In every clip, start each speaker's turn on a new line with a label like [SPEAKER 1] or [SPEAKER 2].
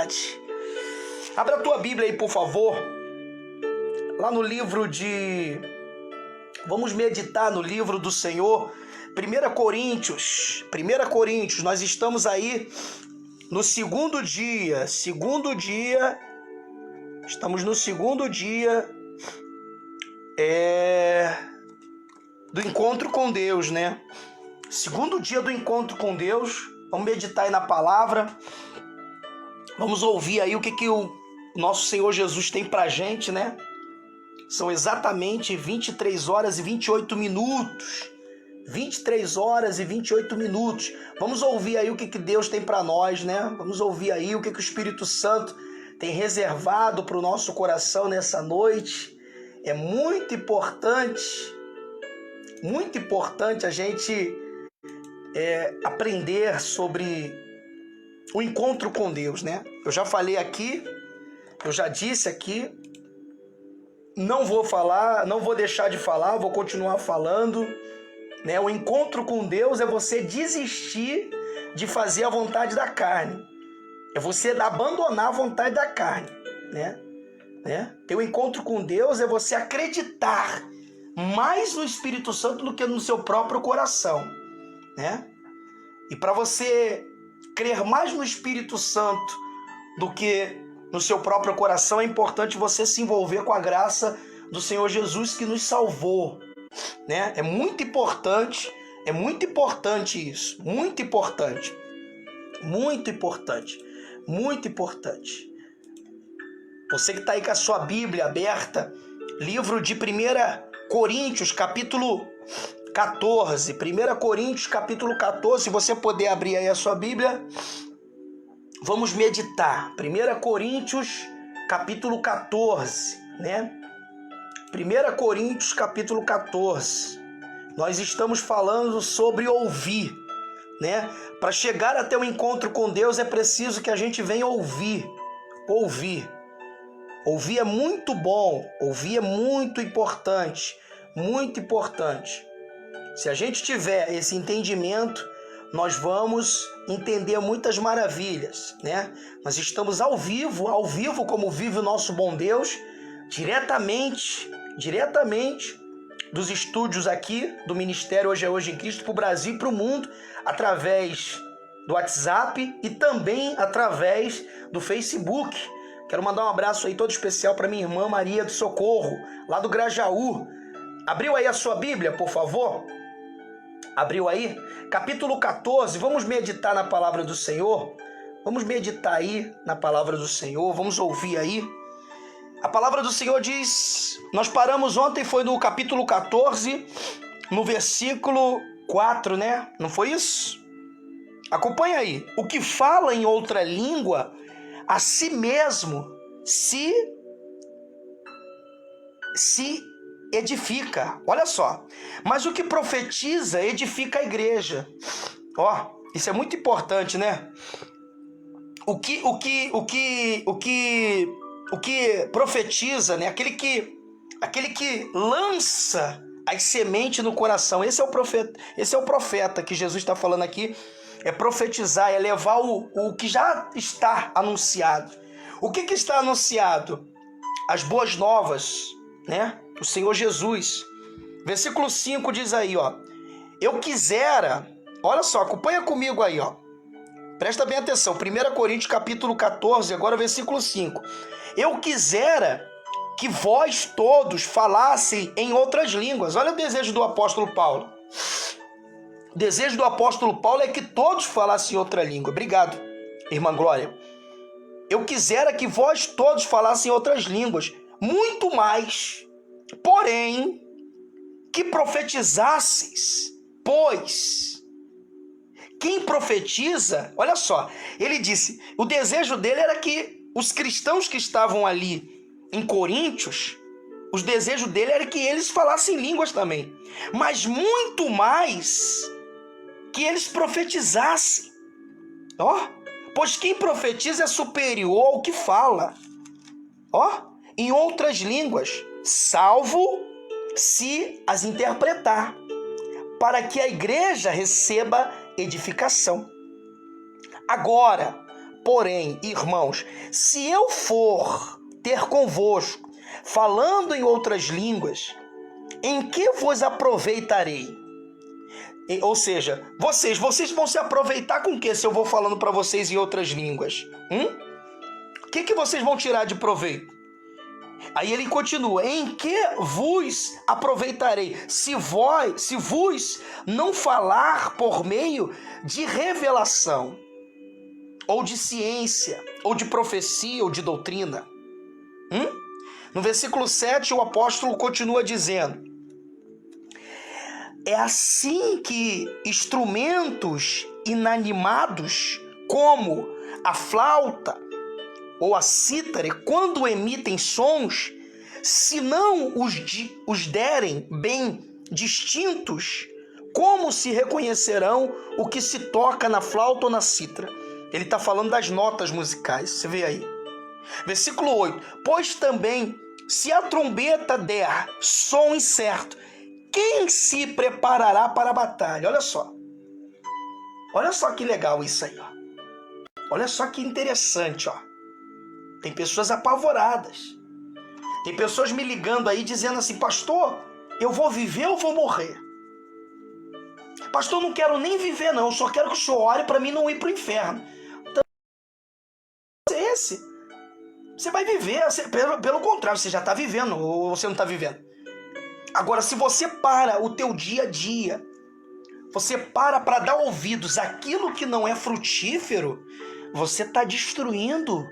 [SPEAKER 1] verdade. Abra a tua Bíblia aí, por favor. Lá no livro de... Vamos meditar no livro do Senhor. 1 Coríntios, nós estamos aí no segundo dia. Estamos no segundo dia do encontro com Deus, né? Segundo dia do encontro com Deus. Vamos meditar aí na palavra. Vamos ouvir aí o que o nosso Senhor Jesus tem pra gente, né? São exatamente 23 horas e 28 minutos. 23 horas e 28 minutos. Vamos ouvir aí o que Deus tem para nós, né? Vamos ouvir aí o que o Espírito Santo tem reservado para o nosso coração nessa noite. É muito importante a gente aprender sobre o encontro com Deus, né? Eu já falei aqui, eu já disse aqui, não vou deixar de falar, vou continuar falando, né? O encontro com Deus é você desistir de fazer a vontade da carne, é você abandonar a vontade da carne, né? Ter um encontro com Deus é você acreditar mais no Espírito Santo do que no seu próprio coração, né? E para você crer mais no Espírito Santo do que no seu próprio coração, é importante você se envolver com a graça do Senhor Jesus que nos salvou, né? É muito importante isso, muito importante. Você que está aí com a sua Bíblia aberta, livro de 1 Coríntios, capítulo 14. 1 Coríntios, capítulo 14, se você puder abrir aí a sua Bíblia, vamos meditar. 1 Coríntios, capítulo 14, né? 1 Coríntios, capítulo 14. Nós estamos falando sobre ouvir, né? Para chegar até o encontro com Deus é preciso que a gente venha ouvir. Ouvir é muito bom, ouvir é muito importante. Se a gente tiver esse entendimento, nós vamos entender muitas maravilhas, né? Nós estamos ao vivo como vive o nosso bom Deus, diretamente dos estúdios aqui do Ministério Hoje é Hoje em Cristo para o Brasil e para o mundo, através do WhatsApp e também através do Facebook. Quero mandar um abraço aí todo especial para minha irmã Maria do Socorro, lá do Grajaú. Abriu aí a sua Bíblia, por favor? Abriu aí? Capítulo 14, vamos meditar na palavra do Senhor? Vamos meditar aí na palavra do Senhor, vamos ouvir aí. A palavra do Senhor diz, nós paramos ontem, foi no capítulo 14, no versículo 4, né? Não foi isso? Acompanha aí. O que fala em outra língua, a si mesmo se edifica. Olha só. Mas o que profetiza, edifica a igreja. Ó, isso é muito importante, né? O que profetiza, né? Aquele que lança as sementes no coração. Esse é o profeta que Jesus está falando aqui. É profetizar, é levar o que já está anunciado. O que está anunciado? As boas novas, né? O Senhor Jesus. Versículo 5 diz aí, ó. Eu quisera, olha só, acompanha comigo aí, ó. Presta bem atenção. 1 Coríntios capítulo 14, agora versículo 5. Eu quisera que vós todos falassem em outras línguas. Olha o desejo do apóstolo Paulo. O desejo do apóstolo Paulo é que todos falassem outra língua. Obrigado, irmã Glória. Eu quisera que vós todos falassem outras línguas, muito mais, porém, que profetizasseis, pois quem profetiza, olha só, ele disse, o desejo dele era que os cristãos que estavam ali em Coríntios, o desejo dele era que eles falassem línguas também, mas muito mais que eles profetizassem. Ó, pois quem profetiza é superior ao que fala. Ó, em outras línguas, salvo se as interpretar, para que a igreja receba edificação. Agora, porém, irmãos, se eu for ter convosco, falando em outras línguas, em que vos aproveitarei? Ou seja, vocês vão se aproveitar com o que se eu vou falando para vocês em outras línguas? O que vocês vão tirar de proveito? Aí ele continua, em que vos aproveitarei? Se vos não falar por meio de revelação, ou de ciência, ou de profecia, ou de doutrina. No versículo 7, o apóstolo continua dizendo, é assim que instrumentos inanimados, como a flauta ou a cítara, quando emitem sons, se não os derem bem distintos, como se reconhecerão o que se toca na flauta ou na cítara? Ele está falando das notas musicais, você vê aí. Versículo 8, pois também, se a trombeta der som incerto, quem se preparará para a batalha? Olha só que legal isso aí, ó. Olha só que interessante, ó. Tem pessoas apavoradas. Tem pessoas me ligando aí dizendo assim, pastor, eu vou viver ou vou morrer? Pastor, eu não quero nem viver não, eu só quero que o senhor ore para mim não ir para o inferno. Então, você vai viver, pelo contrário, você já está vivendo ou você não está vivendo. Agora, se você para o teu dia a dia, você para dar ouvidos àquilo que não é frutífero, você está destruindo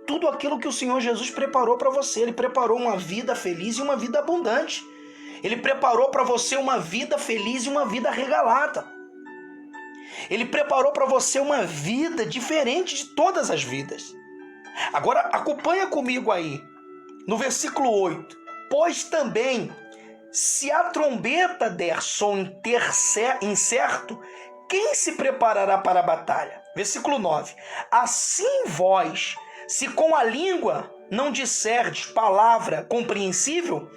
[SPEAKER 1] tudo aquilo que o Senhor Jesus preparou para você. Ele preparou uma vida feliz e uma vida abundante. Ele preparou para você uma vida feliz e uma vida regalada. Ele preparou para você uma vida diferente de todas as vidas. Agora, acompanha comigo aí, no versículo 8. Pois também, se a trombeta der som incerto, quem se preparará para a batalha? Versículo 9. Assim vós, se com a língua não disserdes palavra compreensível,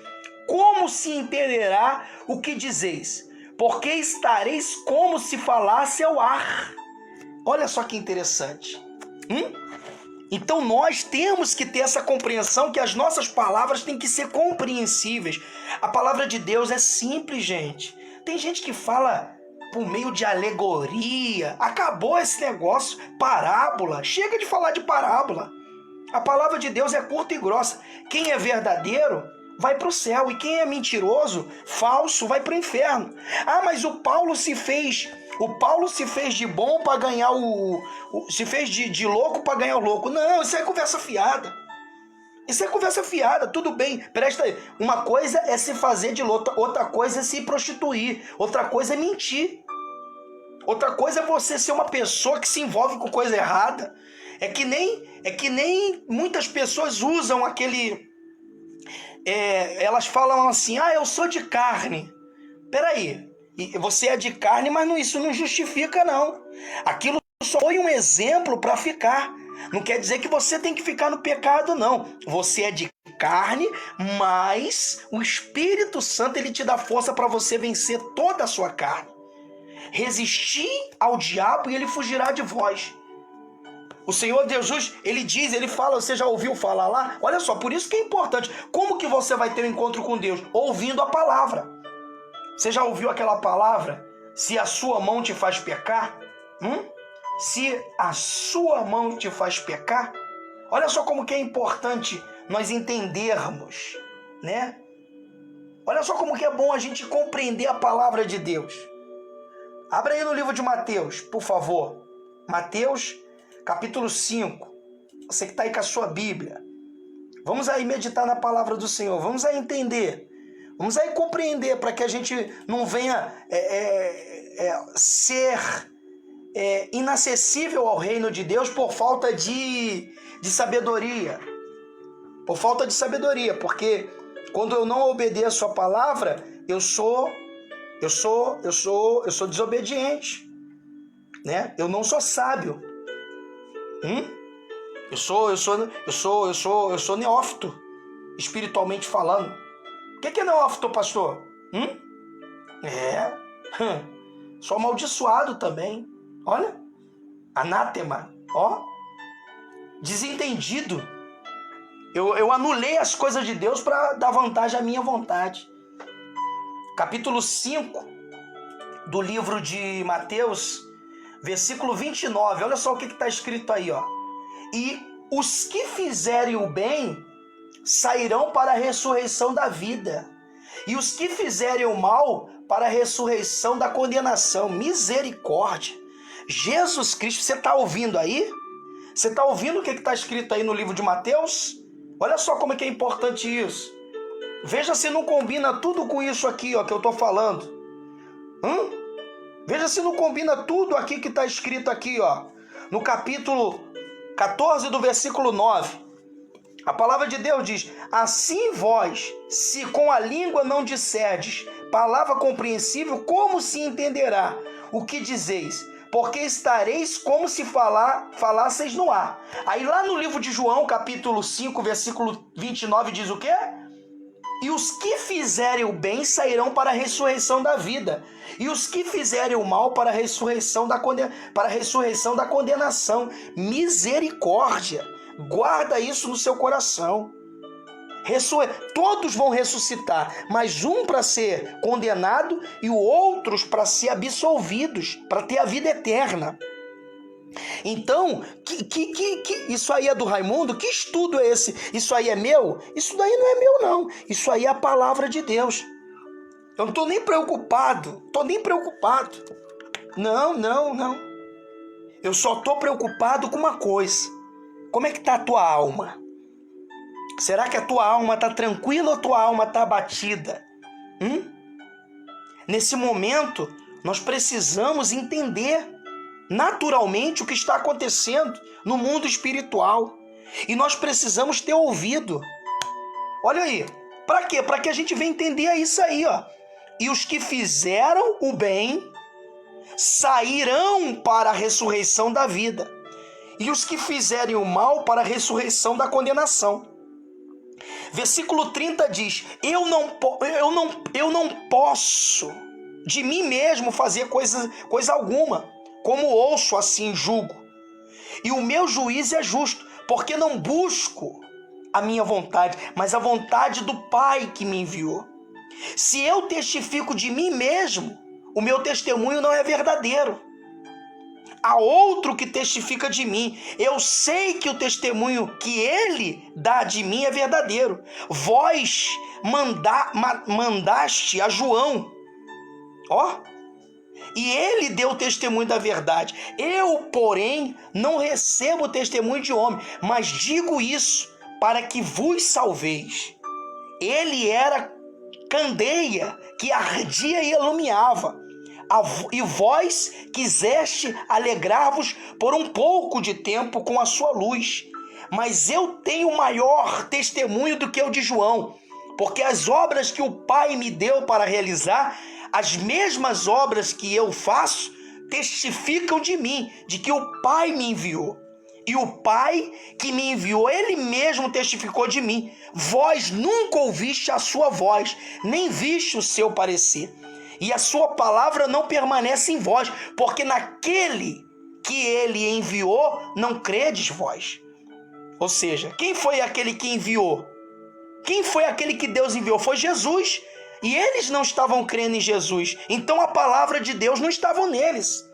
[SPEAKER 1] como se entenderá o que dizeis? Porque estareis como se falasse ao ar. Olha só que interessante. Então nós temos que ter essa compreensão que as nossas palavras têm que ser compreensíveis. A palavra de Deus é simples, gente. Tem gente que fala por meio de alegoria. Acabou esse negócio. Parábola. Chega de falar de parábola. A palavra de Deus é curta e grossa. Quem é verdadeiro vai para o céu. E quem é mentiroso, falso, vai para o inferno. Ah, mas o Paulo se fez de bom para ganhar se fez de louco para ganhar o louco. Não, isso é conversa fiada. Isso é conversa fiada, tudo bem. Presta aí. Uma coisa é se fazer de louco, outra coisa é se prostituir, outra coisa é mentir. Outra coisa é você ser uma pessoa que se envolve com coisa errada. É que nem muitas pessoas usam aquele... elas falam assim, eu sou de carne. Peraí. Você é de carne, mas isso não justifica, não. Aquilo só foi um exemplo para ficar. Não quer dizer que você tem que ficar no pecado, não. Você é de carne, mas o Espírito Santo ele te dá força para você vencer toda a sua carne. Resistir ao diabo e ele fugirá de vós. O Senhor Jesus, ele fala, você já ouviu falar lá? Olha só, por isso que é importante. Como que você vai ter um encontro com Deus? Ouvindo a palavra. Você já ouviu aquela palavra? Se a sua mão te faz pecar? Se a sua mão te faz pecar? Olha só como que é importante nós entendermos, né? Olha só como que é bom a gente compreender a palavra de Deus. Abra aí no livro de Mateus, por favor. Mateus, capítulo 5. Você que está aí com a sua Bíblia. Vamos aí meditar na palavra do Senhor. Vamos aí entender. Vamos aí compreender para que a gente não venha ser inacessível ao reino de Deus por falta de sabedoria. Por falta de sabedoria, porque quando eu não obedeço a palavra, eu sou desobediente, né? Eu não sou sábio. Eu sou neófito, espiritualmente falando. O que é neófito, pastor? Sou amaldiçoado também. Olha, anátema, ó. desentendido. Eu anulei as coisas de Deus para dar vantagem à minha vontade. Capítulo 5 do livro de Mateus, versículo 29. Olha só o que está escrito aí, ó. E os que fizerem o bem sairão para a ressurreição da vida, e os que fizerem o mal para a ressurreição da condenação. Misericórdia. Jesus Cristo, você está ouvindo aí? Você está ouvindo o que está escrito aí no livro de Mateus? Olha só como é que é importante isso. Veja se não combina tudo com isso aqui, ó, que eu estou falando. Veja se não combina tudo aqui que está escrito aqui, ó, no capítulo 14 do versículo 9. A palavra de Deus diz: assim vós, se com a língua não disserdes palavra compreensível, como se entenderá o que dizeis? Porque estareis como se falasseis no ar. Aí lá no livro de João, capítulo 5, versículo 29, diz o quê? E os que fizerem o bem sairão para a ressurreição da vida, e os que fizerem o mal para a ressurreição da condenação. Misericórdia. Guarda isso no seu coração. Todos vão ressuscitar, mas um para ser condenado e outros para ser absolvidos, para ter a vida eterna. Então, isso aí é do Raimundo? Que estudo é esse? Isso aí é meu? Isso daí não é meu, não. Isso aí é a palavra de Deus. Eu não estou nem preocupado. Não. Eu só estou preocupado com uma coisa. Como é que está a tua alma? Será que a tua alma está tranquila ou a tua alma está abatida? Nesse momento, nós precisamos entender naturalmente o que está acontecendo no mundo espiritual. E nós precisamos ter ouvido. Olha aí. Para quê? Para que a gente venha entender isso aí, ó. E os que fizeram o bem sairão para a ressurreição da vida, e os que fizerem o mal para a ressurreição da condenação. Versículo 30 diz: eu não posso de mim mesmo fazer coisa alguma, como ouço, assim julgo. E o meu juízo é justo, porque não busco a minha vontade, mas a vontade do Pai que me enviou. Se eu testifico de mim mesmo, o meu testemunho não é verdadeiro. Há outro que testifica de mim. Eu sei que o testemunho que ele dá de mim é verdadeiro. Vós mandaste a João, e ele deu testemunho da verdade. Eu, porém, não recebo testemunho de homem, mas digo isso para que vos salveis. Ele era candeia que ardia e iluminava, e vós quiseste alegrar-vos por um pouco de tempo com a sua luz. Mas eu tenho maior testemunho do que o de João, porque as obras que o Pai me deu para realizar, as mesmas obras que eu faço, testificam de mim, de que o Pai me enviou. E o Pai que me enviou, ele mesmo testificou de mim. Vós nunca ouviste a sua voz, nem viste o seu parecer. E a sua palavra não permanece em vós, porque naquele que ele enviou, não credes vós. Ou seja, quem foi aquele que enviou? Quem foi aquele que Deus enviou? Foi Jesus. E eles não estavam crendo em Jesus. Então a palavra de Deus não estava neles.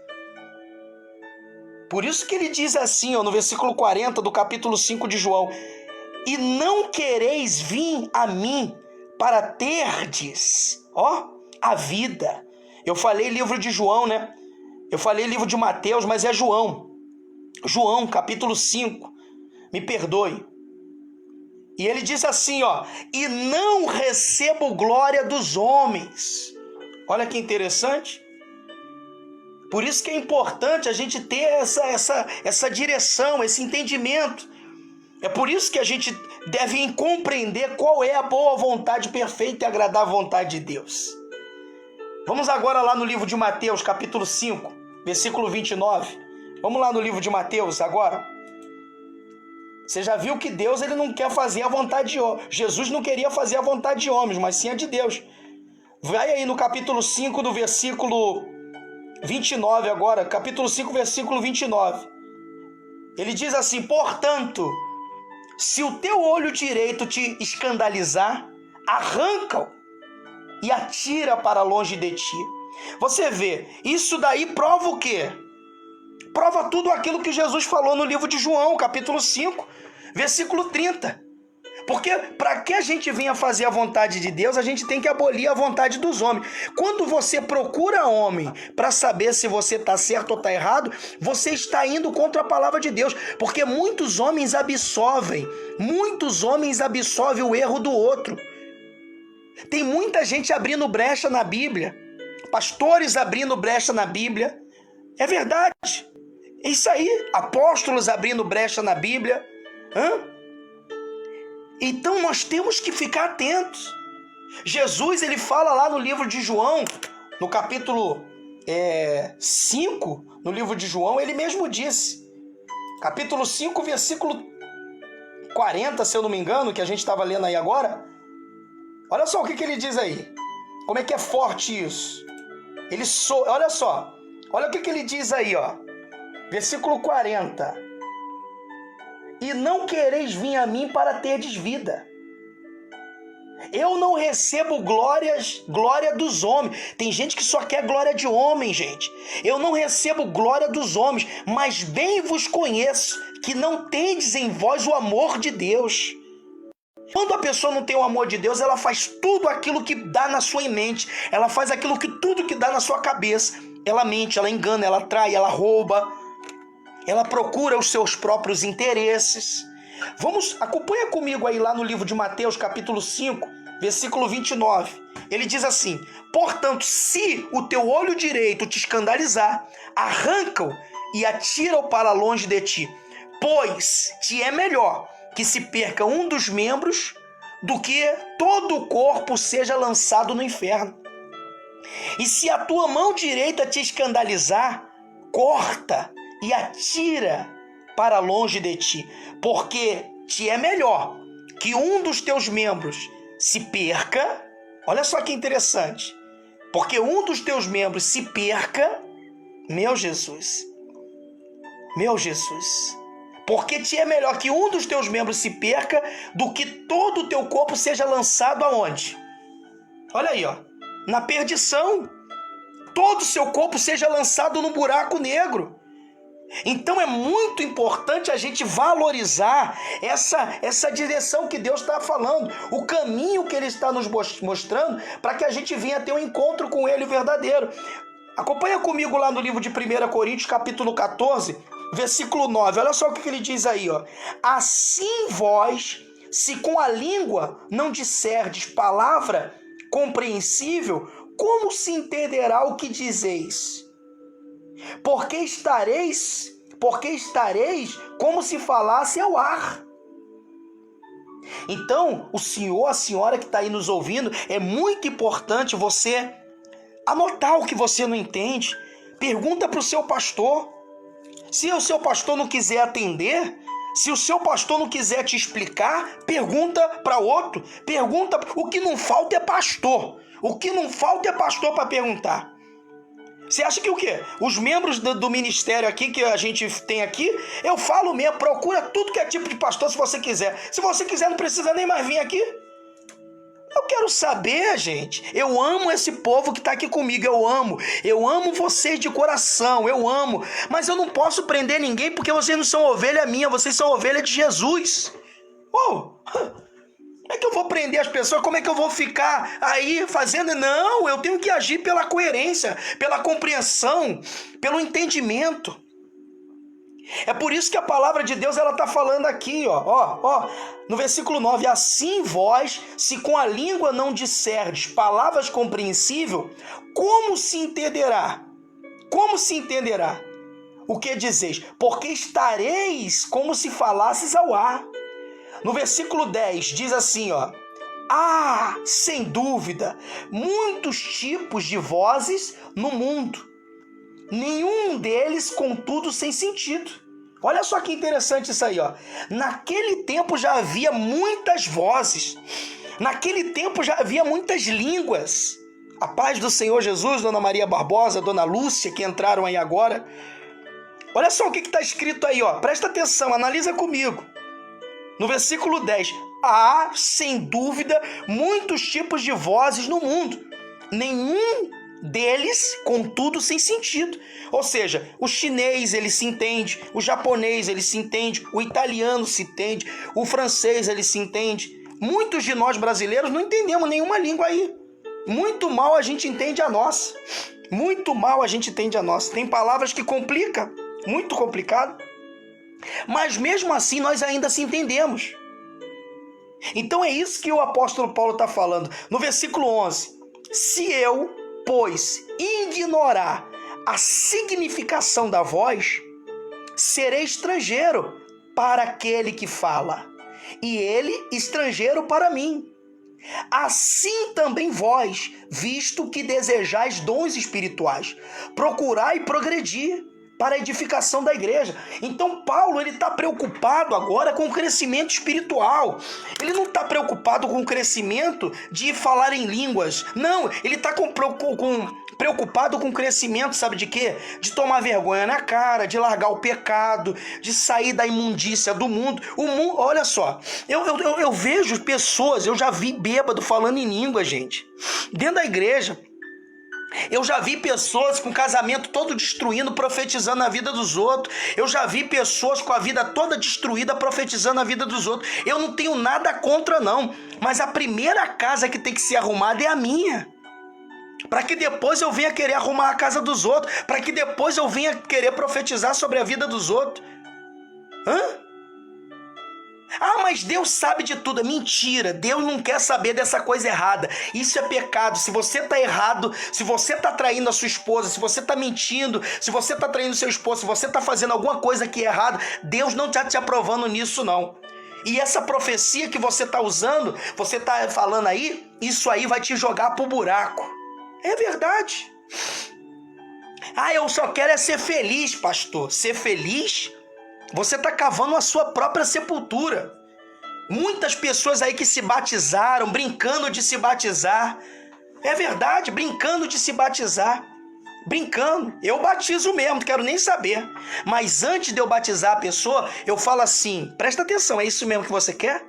[SPEAKER 1] Por isso que ele diz assim, no versículo 40 do capítulo 5 de João: e não quereis vir a mim para terdes, a vida. Eu falei livro de João, né? Eu falei livro de Mateus, mas é João. João, capítulo 5. Me perdoe. E ele diz assim, e não recebo glória dos homens. Olha que interessante. Por isso que é importante a gente ter essa direção, esse entendimento. É por isso que a gente deve compreender qual é a boa vontade perfeita e agradável vontade de Deus. Vamos agora lá no livro de Mateus, capítulo 5, versículo 29. Vamos lá no livro de Mateus agora. Você já viu que Deus ele não quer fazer a vontade de homens. Jesus não queria fazer a vontade de homens, mas sim a de Deus. Vai aí no capítulo 5 do versículo 29 agora. Capítulo 5, versículo 29. Ele diz assim: portanto, se o teu olho direito te escandalizar, arranca-o e atira para longe de ti. Você vê, isso daí prova o quê? Prova tudo aquilo que Jesus falou no livro de João, capítulo 5, versículo 30. Porque para que a gente venha fazer a vontade de Deus, a gente tem que abolir a vontade dos homens. Quando você procura homem para saber se você está certo ou está errado, você está indo contra a palavra de Deus. Porque muitos homens absorvem o erro do outro. Tem muita gente abrindo brecha na Bíblia, pastores abrindo brecha na Bíblia. É verdade. É isso aí. Apóstolos abrindo brecha na Bíblia. Então nós temos que ficar atentos. Jesus, ele fala lá no livro de João, no capítulo 5, no livro de João, ele mesmo disse, capítulo 5, versículo 40, se eu não me engano, que a gente estava lendo aí agora. Olha só o que ele diz aí. Como é que é forte isso? Olha só. Olha o que ele diz aí, ó. Versículo 40. E não quereis vir a mim para terdes vida. Eu não recebo glória dos homens. Tem gente que só quer glória de homem, gente. Eu não recebo glória dos homens, mas bem vos conheço que não tendes em vós o amor de Deus. Quando a pessoa não tem o amor de Deus, ela faz tudo aquilo que dá na sua mente. Ela faz tudo que dá na sua cabeça. Ela mente, ela engana, ela trai, ela rouba. Ela procura os seus próprios interesses. Acompanha comigo aí lá no livro de Mateus, capítulo 5, versículo 29. Ele diz assim: portanto, se o teu olho direito te escandalizar, arranca-o e atira-o para longe de ti, pois te é melhor que se perca um dos membros do que todo o corpo seja lançado no inferno. E se a tua mão direita te escandalizar, corta e atira para longe de ti, porque te é melhor que um dos teus membros se perca. Olha só que interessante. Porque um dos teus membros se perca, meu Jesus, porque te é melhor que um dos teus membros se perca do que todo o teu corpo seja lançado aonde? Olha aí, ó, na perdição. Todo o seu corpo seja lançado no buraco negro. Então é muito importante a gente valorizar essa direção que Deus está falando, o caminho que Ele está nos mostrando para que a gente venha ter um encontro com Ele verdadeiro. Acompanha comigo lá no livro de 1 Coríntios, capítulo 14, versículo 9. Olha só o que ele diz aí, ó. Assim vós, se com a língua não disserdes palavra compreensível, como se entenderá o que dizeis? Porque estareis como se falasse ao ar. Então, o senhor, a senhora que está aí nos ouvindo, é muito importante você anotar o que você não entende. Pergunta para o seu pastor. Se o seu pastor não quiser atender, se o seu pastor não quiser te explicar, pergunta para outro. Pergunta. O que não falta é pastor. O que não falta é pastor para perguntar. Você acha que o quê? Os membros do ministério aqui que a gente tem aqui, eu falo mesmo, procura tudo que é tipo de pastor se você quiser. Se você quiser, não precisa nem mais vir aqui. Eu quero saber, gente. Eu amo esse povo que está aqui comigo. Eu amo vocês de coração. Eu amo. Mas eu não posso prender ninguém porque vocês não são ovelha minha. Vocês são ovelha de Jesus. Como é que eu vou prender as pessoas? Como é que eu vou ficar aí fazendo? Não, eu tenho que agir pela coerência, pela compreensão, pelo entendimento. É por isso que a palavra de Deus ela está falando aqui, ó, no versículo 9. Assim vós, se com a língua não disserdes palavras compreensíveis, como se entenderá? Como se entenderá o que dizeis? Porque estareis como se falasses ao ar. No versículo 10 diz assim, ó: há, sem dúvida, muitos tipos de vozes no mundo, nenhum deles, contudo, sem sentido. Olha só que interessante isso aí, ó. Naquele tempo já havia muitas vozes, naquele tempo já havia muitas línguas. A paz do Senhor Jesus, Dona Maria Barbosa, Dona Lúcia, que entraram aí agora. Olha só o que está escrito aí, ó. Presta atenção, analisa comigo. No versículo 10. Há, sem dúvida, muitos tipos de vozes no mundo. Nenhum deles, contudo, sem sentido. Ou seja, o chinês, ele se entende. O japonês, ele se entende. O italiano se entende. O francês, ele se entende. Muitos de nós brasileiros não entendemos nenhuma língua aí. Muito mal a gente entende a nossa. Muito mal a gente entende a nossa. Tem palavras que complicam. Muito complicado. Mas mesmo assim nós ainda se entendemos. Então é isso que o apóstolo Paulo está falando. No versículo 11. Se eu, pois, ignorar a significação da voz, serei estrangeiro para aquele que fala, e ele estrangeiro para mim. Assim também vós, visto que desejais dons espirituais, procurai progredir para a edificação da igreja. Então Paulo, ele está preocupado agora com o crescimento espiritual. Ele não está preocupado com o crescimento de falar em línguas. Não, ele está preocupado com o crescimento, sabe de quê? De tomar vergonha na cara, de largar o pecado, de sair da imundícia do mundo. O mundo, olha só, eu vejo pessoas, eu já vi bêbado falando em língua, gente, dentro da igreja. Eu já vi pessoas com o casamento todo destruindo, profetizando na vida dos outros. Eu já vi pessoas com a vida toda destruída, profetizando na vida dos outros. Eu não tenho nada contra, não. Mas a primeira casa que tem que ser arrumada é a minha. Para que depois eu venha querer arrumar a casa dos outros. Para que depois eu venha querer profetizar sobre a vida dos outros. Ah, mas Deus sabe de tudo. É mentira. Deus não quer saber dessa coisa errada. Isso é pecado. Se você está errado, se você está traindo a sua esposa, se você está mentindo, se você está traindo seu esposo, se você está fazendo alguma coisa que é errada, Deus não está te aprovando nisso, não. E essa profecia que você está usando, você está falando aí, isso aí vai te jogar pro buraco. É verdade. Ah, eu só quero é ser feliz, pastor. Ser feliz? Você está cavando a sua própria sepultura. Muitas pessoas aí que se batizaram, brincando de se batizar. É verdade, brincando de se batizar. Brincando. Eu batizo mesmo, não quero nem saber. Mas antes de eu batizar a pessoa, eu falo assim, presta atenção, é isso mesmo que você quer?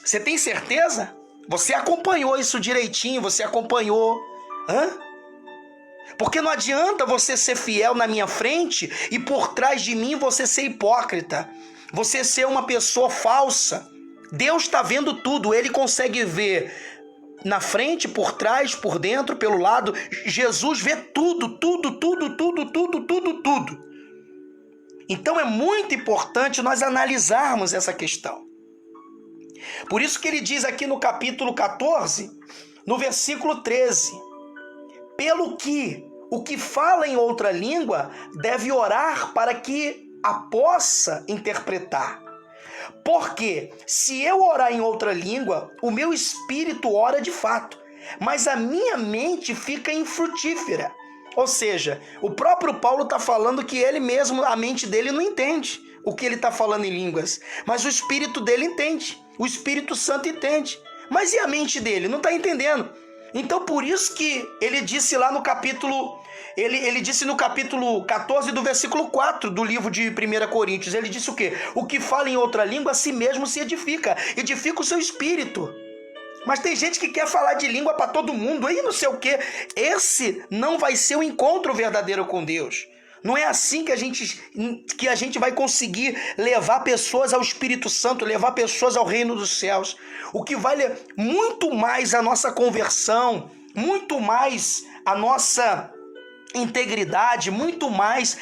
[SPEAKER 1] Você tem certeza? Você acompanhou isso direitinho, você acompanhou. Porque não adianta você ser fiel na minha frente e por trás de mim você ser hipócrita. Você ser uma pessoa falsa. Deus está vendo tudo. Ele consegue ver na frente, por trás, por dentro, pelo lado. Jesus vê tudo, tudo, tudo, tudo, tudo, tudo, tudo. Então é muito importante nós analisarmos essa questão. Por isso que ele diz aqui no capítulo 14, no versículo 13... Pelo que o que fala em outra língua deve orar para que a possa interpretar. Porque se eu orar em outra língua, o meu espírito ora de fato, mas a minha mente fica infrutífera. Ou seja, o próprio Paulo está falando que ele mesmo, a mente dele não entende o que ele está falando em línguas, mas o espírito dele entende, o Espírito Santo entende. Mas e a mente dele? Não está entendendo. Então por isso que ele disse lá no capítulo, ele disse no capítulo 14 do versículo 4 do livro de 1 Coríntios, ele disse o quê? O que fala em outra língua a si mesmo se edifica o seu espírito. Mas tem gente que quer falar de língua para todo mundo, aí não sei o quê. Esse não vai ser o encontro verdadeiro com Deus. Não é assim que a gente vai conseguir levar pessoas ao Espírito Santo, levar pessoas ao reino dos céus. O que vale muito mais a nossa conversão, muito mais a nossa integridade, muito mais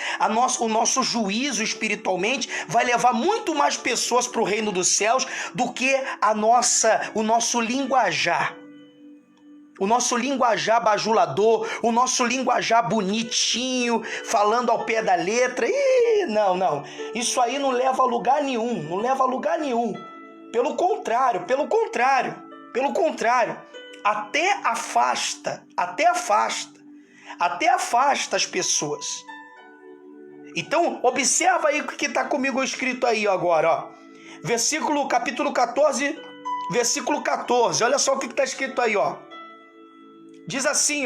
[SPEAKER 1] o nosso juízo espiritualmente, vai levar muito mais pessoas para o reino dos céus do que o nosso linguajar. O nosso linguajar bajulador, o nosso linguajar bonitinho, falando ao pé da letra. Não. Isso aí não leva a lugar nenhum, Pelo contrário. Até afasta as pessoas. Então, observa aí o que está comigo escrito aí agora, ó. Capítulo 14, versículo 14. Olha só o que está escrito aí, ó. Diz assim,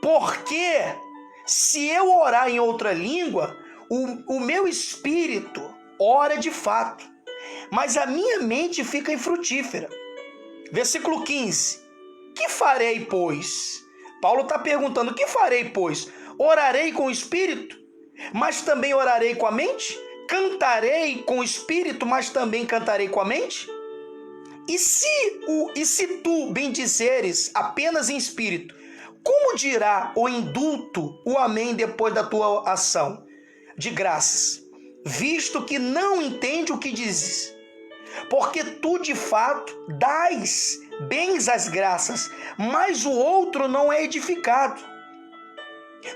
[SPEAKER 1] porque Se eu orar em outra língua, o meu espírito ora de fato, mas a minha mente fica infrutífera. Versículo 15. Que farei, pois? Paulo está perguntando, que farei, pois? Orarei com o espírito, mas também orarei com a mente? Cantarei com o espírito, mas também cantarei com a mente? E se tu bendizeres apenas em espírito, como dirá o indulto o amém depois da tua ação de graças, visto que não entende o que dizes? Porque tu de fato dás bens às graças, mas o outro não é edificado.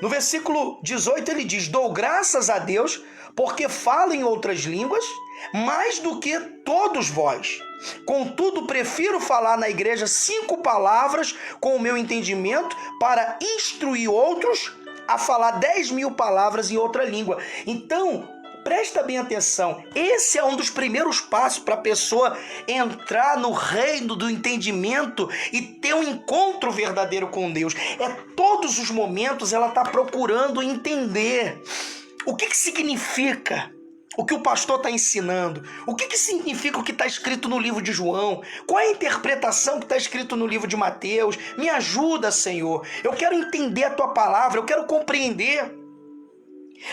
[SPEAKER 1] No versículo 18 ele diz: dou graças a Deus porque falo em outras línguas mais do que todos vós. Contudo, prefiro falar na igreja 5 palavras com o meu entendimento para instruir outros a falar 10.000 palavras em outra língua. Então, presta bem atenção, esse é um dos primeiros passos para a pessoa entrar no reino do entendimento e ter um encontro verdadeiro com Deus. Todos os momentos ela está procurando entender o que significa o que o pastor está ensinando, o que significa o que está escrito no livro de João, qual é a interpretação que está escrito no livro de Mateus. Me ajuda, Senhor, eu quero entender a tua palavra, eu quero compreender.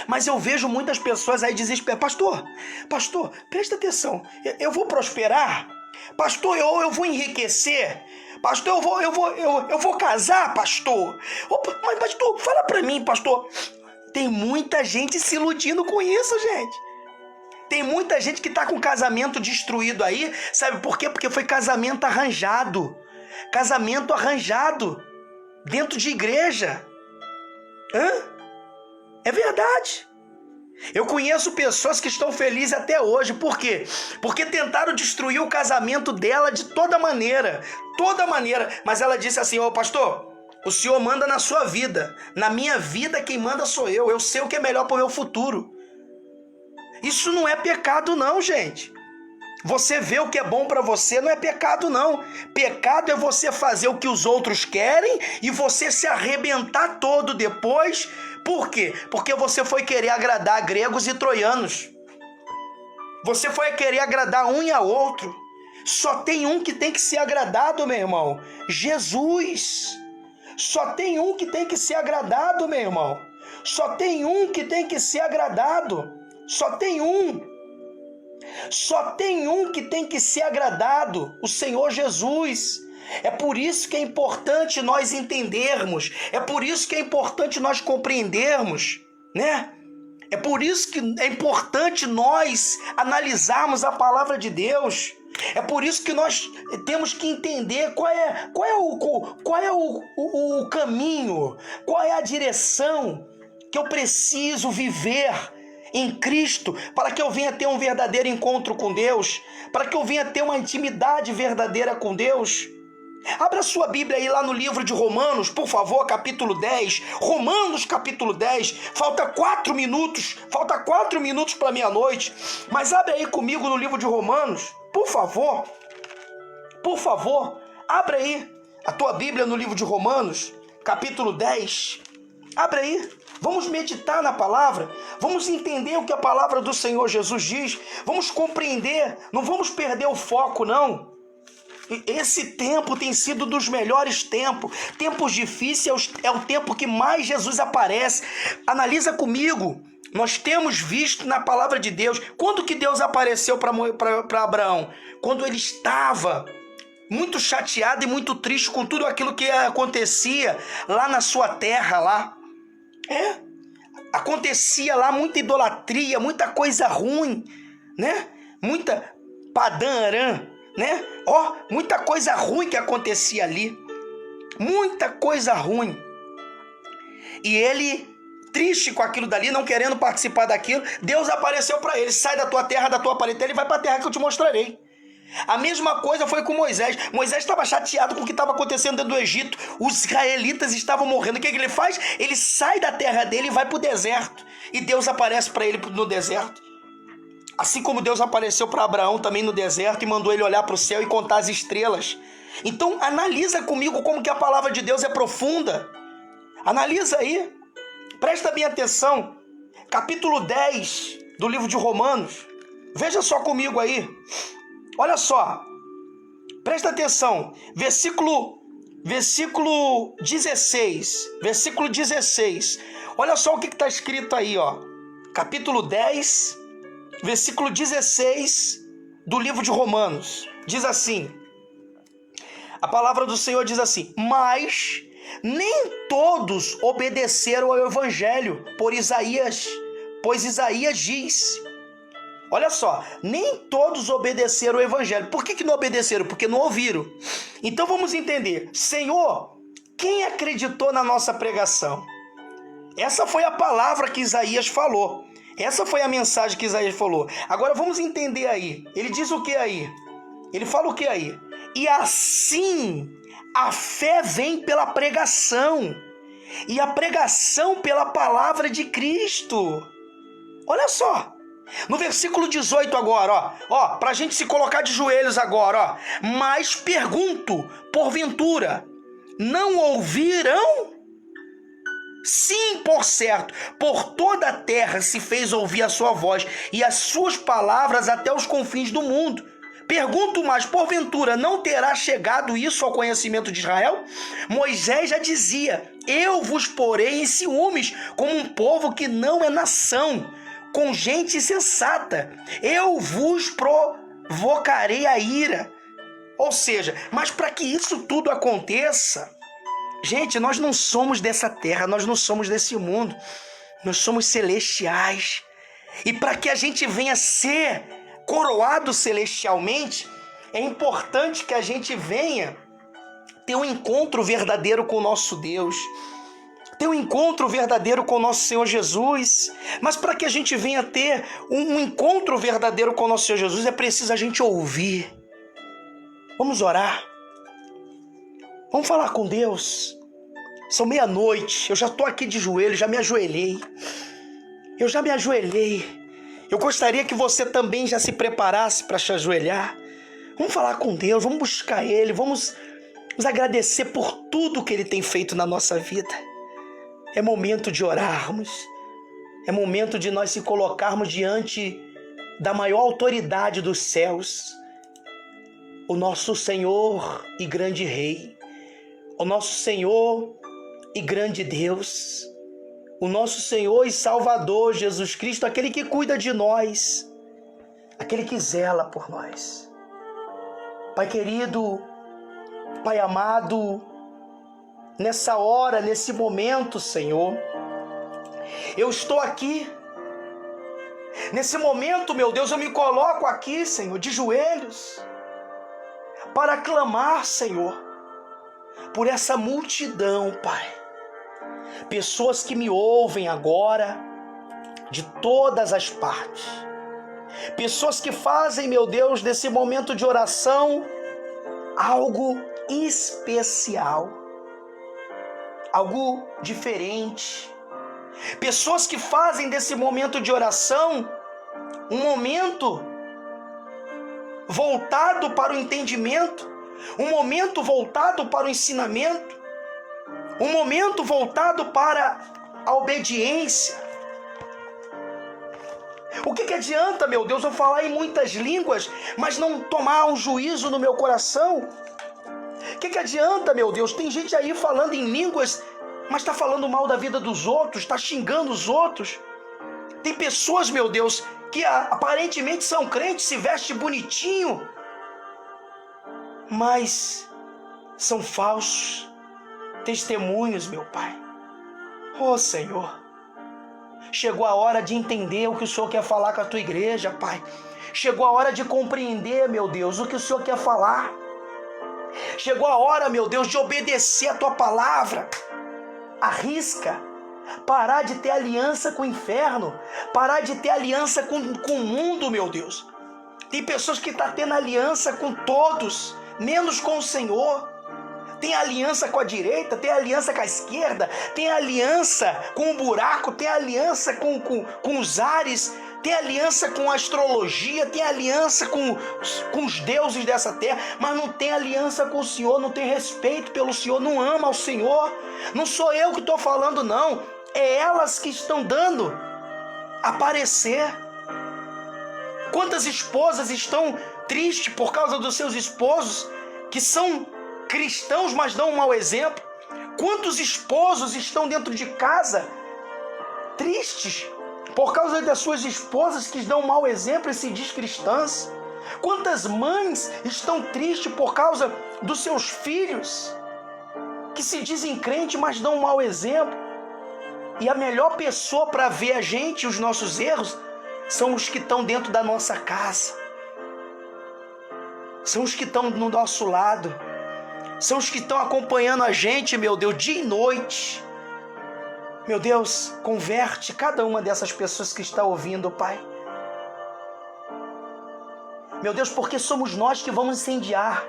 [SPEAKER 1] Mas eu vejo muitas pessoas aí desesperadas. Pastor, presta atenção, eu vou prosperar? Pastor, eu vou enriquecer? Pastor, eu vou casar, pastor? Opa, mas pastor, fala pra mim, pastor. Tem muita gente se iludindo com isso, gente. Tem muita gente que tá com casamento destruído aí, sabe por quê? Porque foi casamento arranjado. Casamento arranjado dentro de igreja. É verdade. Eu conheço pessoas que estão felizes até hoje. Por quê? Porque tentaram destruir o casamento dela de toda maneira. Mas ela disse assim: ô pastor, o senhor manda na sua vida. Na minha vida quem manda sou eu. Eu sei o que é melhor para o meu futuro. Isso não é pecado não, gente. Você vê o que é bom para você não é pecado não. Pecado é você fazer o que os outros querem e você se arrebentar todo depois. Por quê? Porque você foi querer agradar gregos e troianos. Você foi querer agradar um e a outro. Só tem um que tem que ser agradado, meu irmão. Jesus. Só tem um que tem que ser agradado, meu irmão. Só tem um que tem que ser agradado. Só tem um. Só tem um que tem que ser agradado, o Senhor Jesus. É por isso que é importante nós entendermos, é por isso que é importante nós compreendermos, né? É por isso que é importante nós analisarmos a palavra de Deus. É por isso que nós temos que entender qual é o caminho, qual é a direção que eu preciso viver em Cristo, para que eu venha ter um verdadeiro encontro com Deus, para que eu venha ter uma intimidade verdadeira com Deus. Abra sua Bíblia aí lá no livro de Romanos, por favor, capítulo 10. Romanos, capítulo 10. Falta 4 minutos para meia-noite. Mas abre aí comigo no livro de Romanos, por favor. Por favor, abre aí a tua Bíblia no livro de Romanos, capítulo 10. Abre aí. Vamos meditar na palavra, vamos entender o que a palavra do Senhor Jesus diz, vamos compreender, não vamos perder o foco não. Esse tempo tem sido dos melhores tempos difíceis, é o tempo que mais Jesus aparece. Analisa comigo, nós temos visto na palavra de Deus, quando que Deus apareceu para Abraão? Quando ele estava muito chateado e muito triste com tudo aquilo que acontecia lá na sua terra lá. Acontecia lá muita idolatria, muita coisa ruim, né? Muita Padã-Arã, né? Muita coisa ruim que acontecia ali. Muita coisa ruim. E ele, triste com aquilo dali, não querendo participar daquilo, Deus apareceu para ele: sai da tua terra, da tua parentela e vai para a terra que eu te mostrarei. A mesma coisa foi com Moisés. Moisés estava chateado com o que estava acontecendo dentro do Egito. Os israelitas estavam morrendo. O que ele faz? Ele sai da terra dele e vai para o deserto. E Deus aparece para ele no deserto. Assim como Deus apareceu para Abraão também no deserto e mandou ele olhar para o céu e contar as estrelas. Então analisa comigo como que a palavra de Deus é profunda. Analisa aí. Presta bem atenção, capítulo 10 do livro de Romanos. Veja só comigo aí. Olha só. Presta atenção. Versículo 16. Versículo 16. Olha só o que está escrito aí, ó. Capítulo 10, versículo 16 do livro de Romanos. Diz assim. A palavra do Senhor diz assim: mas nem todos obedeceram ao evangelho, pois Isaías diz. Olha só, nem todos obedeceram ao evangelho. Por que não obedeceram? Porque não ouviram. Então vamos entender. Senhor, quem acreditou na nossa pregação? Essa foi a palavra que Isaías falou. Essa foi a mensagem que Isaías falou. Agora vamos entender aí. Ele diz o que aí? Ele fala o que aí? E assim a fé vem pela pregação. E a pregação pela palavra de Cristo. Olha só. No versículo 18 agora, ó, pra gente se colocar de joelhos agora, ó. Mas pergunto, porventura, não ouviram? Sim, por certo, por toda a terra se fez ouvir a sua voz e as suas palavras até os confins do mundo. Pergunto mais, porventura, não terá chegado isso ao conhecimento de Israel? Moisés já dizia, eu vos porei em ciúmes, como um povo que não é nação, com gente insensata, eu vos provocarei a ira. Ou seja, mas para que isso tudo aconteça, gente, nós não somos dessa terra, nós não somos desse mundo, nós somos celestiais. E para que a gente venha ser coroado celestialmente, é importante que a gente venha ter um encontro verdadeiro com o nosso Deus, ter um encontro verdadeiro com o nosso Senhor Jesus. Mas para que a gente venha ter um encontro verdadeiro com o nosso Senhor Jesus, é preciso a gente ouvir. Vamos orar. Vamos falar com Deus. São meia-noite, eu já estou aqui de joelho, já me ajoelhei. Eu gostaria que você também já se preparasse para se ajoelhar. Vamos falar com Deus, vamos buscar Ele, vamos nos agradecer por tudo que Ele tem feito na nossa vida. É momento de orarmos, é momento de nós se colocarmos diante da maior autoridade dos céus, o nosso Senhor e grande Rei, o nosso Senhor e grande Deus, o nosso Senhor e Salvador Jesus Cristo, aquele que cuida de nós, aquele que zela por nós. Pai querido, Pai amado, nessa hora, nesse momento, Senhor, eu estou aqui. Nesse momento, meu Deus, eu me coloco aqui, Senhor, de joelhos, para clamar, Senhor, por essa multidão, Pai. Pessoas que me ouvem agora, de todas as partes. Pessoas que fazem, meu Deus, desse momento de oração, algo especial. Algo diferente. Pessoas que fazem desse momento de oração um momento voltado para o entendimento, um momento voltado para o ensinamento, um momento voltado para a obediência. O que adianta, meu Deus, eu falar em muitas línguas, mas não tomar um juízo no meu coração? O que adianta, meu Deus? Tem gente aí falando em línguas, mas está falando mal da vida dos outros, está xingando os outros. Tem pessoas, meu Deus, que aparentemente são crentes, se vestem bonitinho, mas são falsos testemunhos, meu Pai. Oh, Senhor, chegou a hora de entender o que o Senhor quer falar com a tua igreja, Pai. Chegou a hora de compreender, meu Deus, o que o Senhor quer falar. Chegou a hora, meu Deus, de obedecer a tua palavra. Arrisca. Parar de ter aliança com o inferno. Parar de ter aliança com o mundo, meu Deus. Tem pessoas que estão tendo aliança com todos, menos com o Senhor. Tem aliança com a direita, tem aliança com a esquerda, tem aliança com o buraco, tem aliança com os ares, tem aliança com a astrologia, tem aliança com os deuses dessa terra, mas não tem aliança com o Senhor, não tem respeito pelo Senhor, não ama o Senhor. Não sou eu que estou falando, não. É elas que estão dando a parecer. Quantas esposas estão tristes por causa dos seus esposos, que são cristãos, mas dão um mau exemplo? Quantos esposos estão dentro de casa tristes por causa das suas esposas que dão um mau exemplo e se diz cristãs? Quantas mães estão tristes por causa dos seus filhos que se dizem crentes, mas dão um mau exemplo? E a melhor pessoa para ver a gente e os nossos erros são os que estão dentro da nossa casa. São os que estão do nosso lado. São os que estão acompanhando a gente, meu Deus, dia e noite. Meu Deus, converte cada uma dessas pessoas que está ouvindo, Pai. Meu Deus, porque somos nós que vamos incendiar.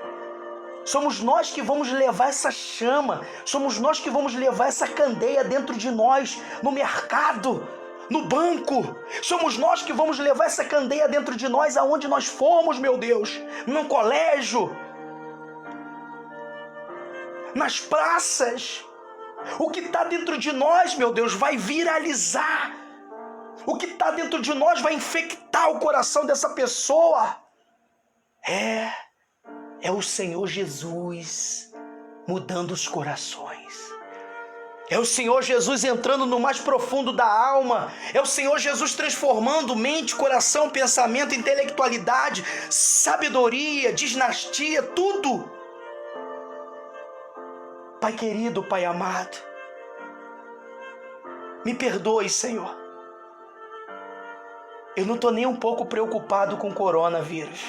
[SPEAKER 1] Somos nós que vamos levar essa chama. Somos nós que vamos levar essa candeia dentro de nós, no mercado, no banco. Somos nós que vamos levar essa candeia dentro de nós aonde nós formos, meu Deus. No colégio, nas praças. O que está dentro de nós, meu Deus, vai viralizar. O que está dentro de nós vai infectar o coração dessa pessoa. É o Senhor Jesus mudando os corações. É o Senhor Jesus entrando no mais profundo da alma. É o Senhor Jesus transformando mente, coração, pensamento, intelectualidade, sabedoria, dinastia, tudo. Pai querido, Pai amado, me perdoe, Senhor. Eu não estou nem um pouco preocupado com o coronavírus.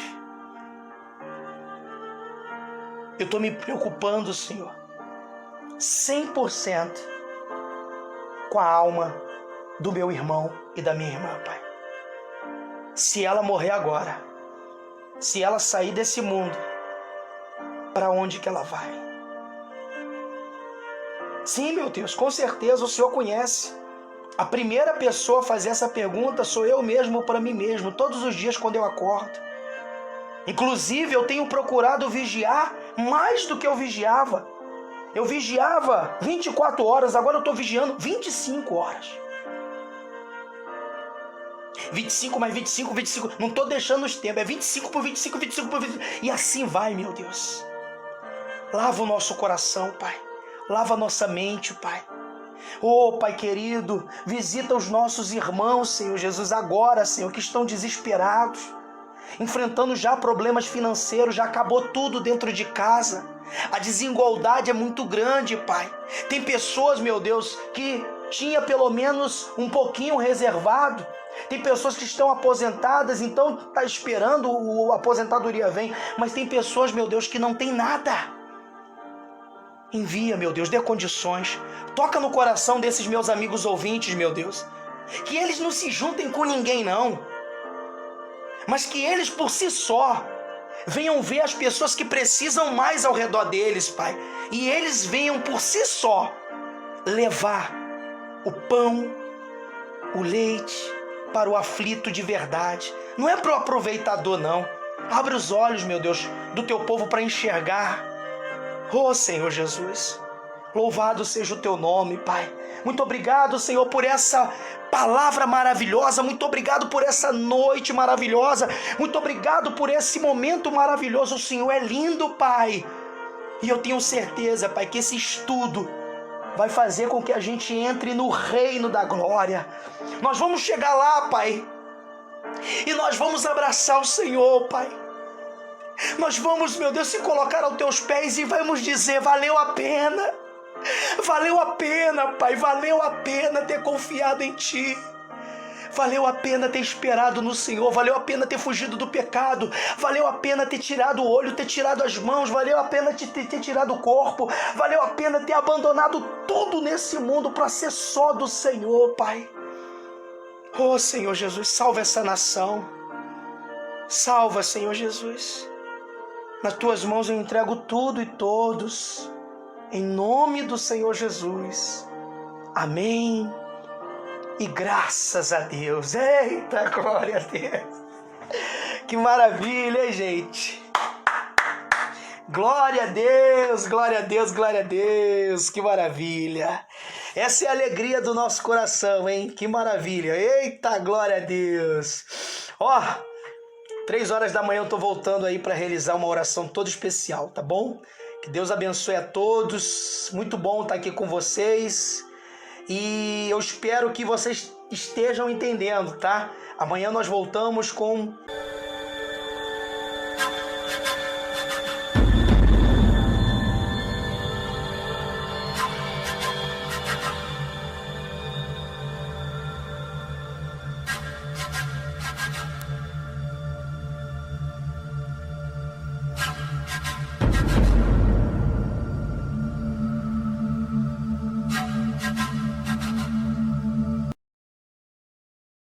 [SPEAKER 1] Eu estou me preocupando, Senhor, 100% com a alma do meu irmão e da minha irmã, Pai. Se ela morrer agora, se ela sair desse mundo, para onde que ela vai? Sim, meu Deus, com certeza o Senhor conhece. A primeira pessoa a fazer essa pergunta sou eu mesmo para mim mesmo, todos os dias quando eu acordo. Inclusive, eu tenho procurado vigiar mais do que eu vigiava. Eu vigiava 24 horas, agora eu estou vigiando 25 horas. 25 mais 25, 25. Não estou deixando os tempos. É 25 por 25, 25 por 25. E assim vai, meu Deus. Lava o nosso coração, Pai. Lava a nossa mente, Pai. Oh, Pai querido, visita os nossos irmãos, Senhor Jesus, agora, Senhor, que estão desesperados, enfrentando já problemas financeiros, já acabou tudo dentro de casa. A desigualdade é muito grande, Pai. Tem pessoas, meu Deus, que tinha pelo menos um pouquinho reservado. Tem pessoas que estão aposentadas, então está esperando a aposentadoria vem. Mas tem pessoas, meu Deus, que não tem nada. Envia, meu Deus, dê condições. Toca no coração desses meus amigos ouvintes, meu Deus. Que eles não se juntem com ninguém, não. Mas que eles, por si só, venham ver as pessoas que precisam mais ao redor deles, Pai. E eles venham, por si só, levar o pão, o leite para o aflito de verdade. Não é para o aproveitador, não. Abre os olhos, meu Deus, do teu povo para enxergar. Oh, Senhor Jesus, louvado seja o teu nome, Pai. Muito obrigado, Senhor, por essa palavra maravilhosa. Muito obrigado por essa noite maravilhosa. Muito obrigado por esse momento maravilhoso. O Senhor é lindo, Pai. E eu tenho certeza, Pai, que esse estudo vai fazer com que a gente entre no reino da glória. Nós vamos chegar lá, Pai, e nós vamos abraçar o Senhor, Pai. Nós vamos, meu Deus, se colocar aos teus pés e vamos dizer: valeu a pena. Valeu a pena, Pai. Valeu a pena ter confiado em Ti. Valeu a pena ter esperado no Senhor. Valeu a pena ter fugido do pecado. Valeu a pena ter tirado o olho, ter tirado as mãos. Valeu a pena ter tirado o corpo. Valeu a pena ter abandonado tudo nesse mundo para ser só do Senhor, Pai. Oh, Senhor Jesus, salva essa nação. Salva, Senhor Jesus. Nas Tuas mãos eu entrego tudo e todos. Em nome do Senhor Jesus. Amém. E graças a Deus. Eita, glória a Deus. Que maravilha, hein, gente? Glória a Deus, glória a Deus, glória a Deus. Que maravilha. Essa é a alegria do nosso coração, hein? Que maravilha. Eita, glória a Deus. Ó, 3 horas da manhã eu tô voltando aí para realizar uma oração toda especial, tá bom? Que Deus abençoe a todos. Muito bom estar aqui com vocês. E eu espero que vocês estejam entendendo, tá? Amanhã nós voltamos com